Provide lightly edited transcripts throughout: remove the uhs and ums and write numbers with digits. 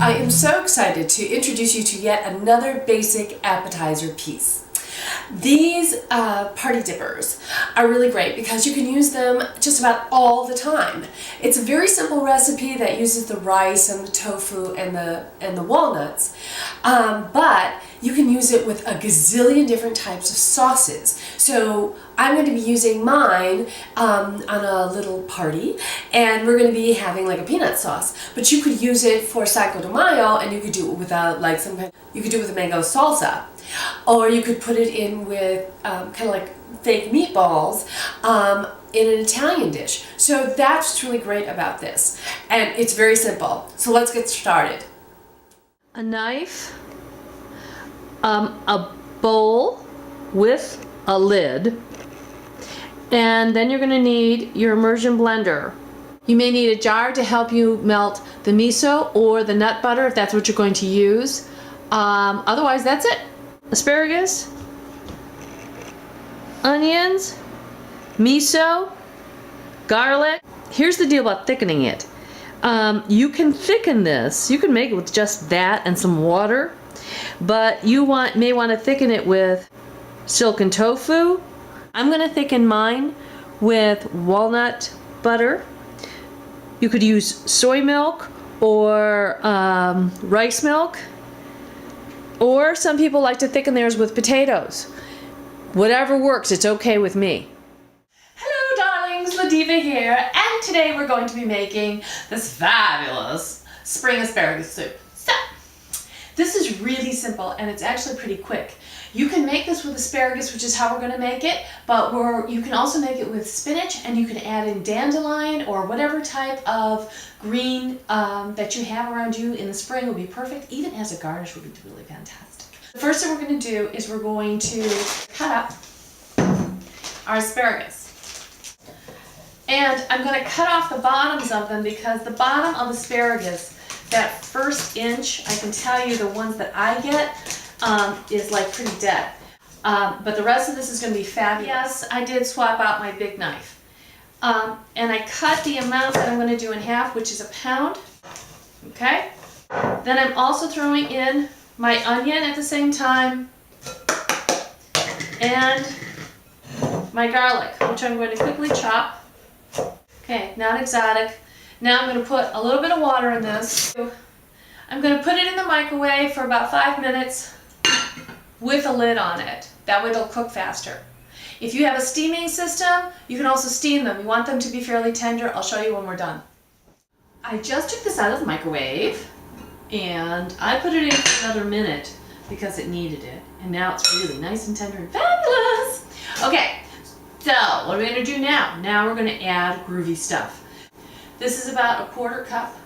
I am so excited to introduce you to yet another basic appetizer piece. These party dippers are really great because you can use them just about all the time. It's a very simple recipe that uses the rice and the tofu and the walnuts, but you can use it with a gazillion different types of sauces. So I'm going to be using mine on a little party, and we're going to be having like a peanut sauce. But you could use it for Cinco de Mayo, and you could do it with you could do it with a mango salsa, or you could put it in with kind of like fake meatballs in an Italian dish. So that's what's really great about this, and it's very simple. So let's get started. A knife, a bowl with a lid, and then you're going to need your immersion blender. You may need a jar to help you melt the miso or the nut butter if that's what you're going to use. Otherwise, that's it. Asparagus, onions, miso, garlic. Here's the deal about thickening it. You can thicken this. You can make it with just that and some water, but you may want to thicken it with silken tofu. I'm going to thicken mine with walnut butter. You could use soy milk or rice milk, or some people like to thicken theirs with potatoes. Whatever works, it's okay with me. Hello darlings, LaDiva here, and today we're going to be making this fabulous spring asparagus soup. So, this is really simple and it's actually pretty quick. You can make this with asparagus, which is how we're going to make it, but you can also make it with spinach, and you can add in dandelion or whatever type of green that you have around you in the spring will be perfect. Even as a garnish would be really fantastic. The first thing we're going to do is we're going to cut up our asparagus. And I'm going to cut off the bottoms of them because the bottom of asparagus, that first inch, I can tell you the ones that I get, is like pretty dead. But the rest of this is going to be fabulous. Yes, I did swap out my big knife. And I cut the amount that I'm going to do in half, which is a pound. Okay? Then I'm also throwing in my onion at the same time, and my garlic, which I'm going to quickly chop. Okay, not exotic. Now I'm going to put a little bit of water in this. I'm going to put it in the microwave for about 5 minutes with a lid on it. That way it'll cook faster. If you have a steaming system, you can also steam them. You want them to be fairly tender. I'll show you when we're done. I just took this out of the microwave and I put it in for another minute because it needed it. And now it's really nice and tender and fabulous. Okay, so what are we going to do now? Now we're going to add groovy stuff. This is about a 1/4 cup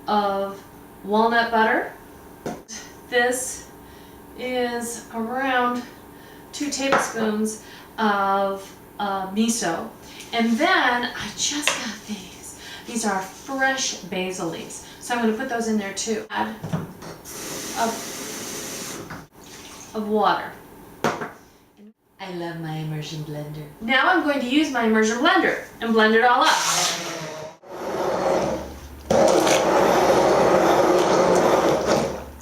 of walnut butter. This is around 2 tablespoons of miso. And then I just got these. These are fresh basil leaves. So I'm going to put those in there too. Add of water. I love my immersion blender. Now I'm going to use my immersion blender and blend it all up.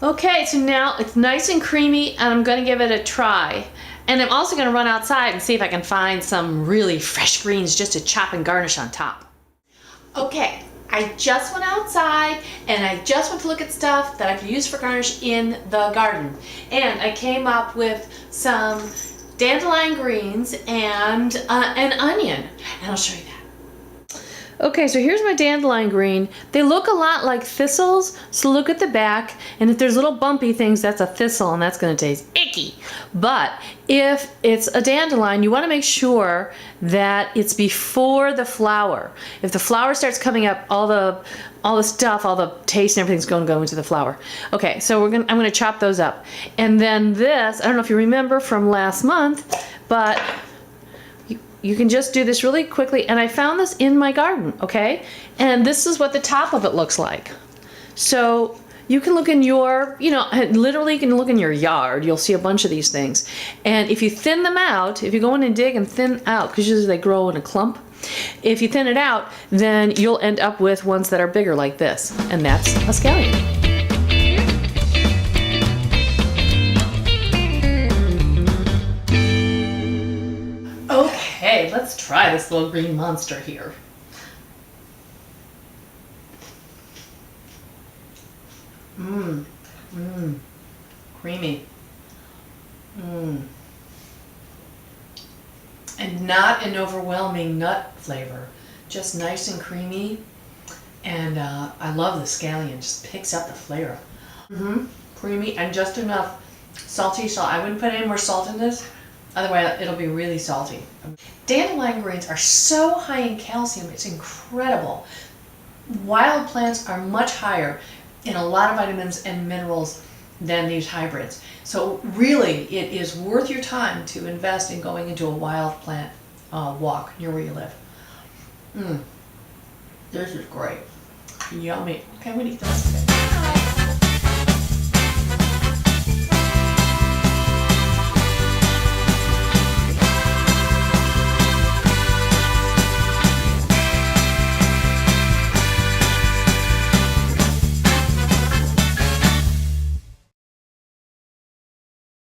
Okay, so now it's nice and creamy, and I'm going to give it a try. And I'm also going to run outside and see if I can find some really fresh greens just to chop and garnish on top. Okay, I just went outside and I just went to look at stuff that I could use for garnish in the garden. And I came up with some dandelion greens and an onion, and I'll show you that. Okay, so here's my dandelion green. They look a lot like thistles, so look at the back, and if there's little bumpy things, that's a thistle, and that's going to taste icky. But if it's a dandelion, you want to make sure that it's before the flower. If the flower starts coming up, all the stuff, all the taste and everything's going to go into the flower. Okay, so I'm going to chop those up. And then this, I don't know if you remember from last month, but you can just do this really quickly, and I found this in my garden, okay? And this is what the top of it looks like. So you can look in your, literally you can look in your yard, you'll see a bunch of these things. And if you thin them out, if you go in and dig and thin out, because usually they grow in a clump, if you thin it out, then you'll end up with ones that are bigger like this, and that's a scallion. Let's try this little green monster here. Mmm. Mmm. Creamy. Mmm. And not an overwhelming nut flavor. Just nice and creamy. And I love the scallion. Just picks up the flavor. Creamy and just enough salty salt. I wouldn't put any more salt in this. Otherwise, it'll be really salty. Dandelion greens are so high in calcium. It's incredible. Wild plants are much higher in a lot of vitamins and minerals than these hybrids. So really, it is worth your time to invest in going into a wild plant walk near where you live. This is great. Yummy. Okay, I'm gonna eat this.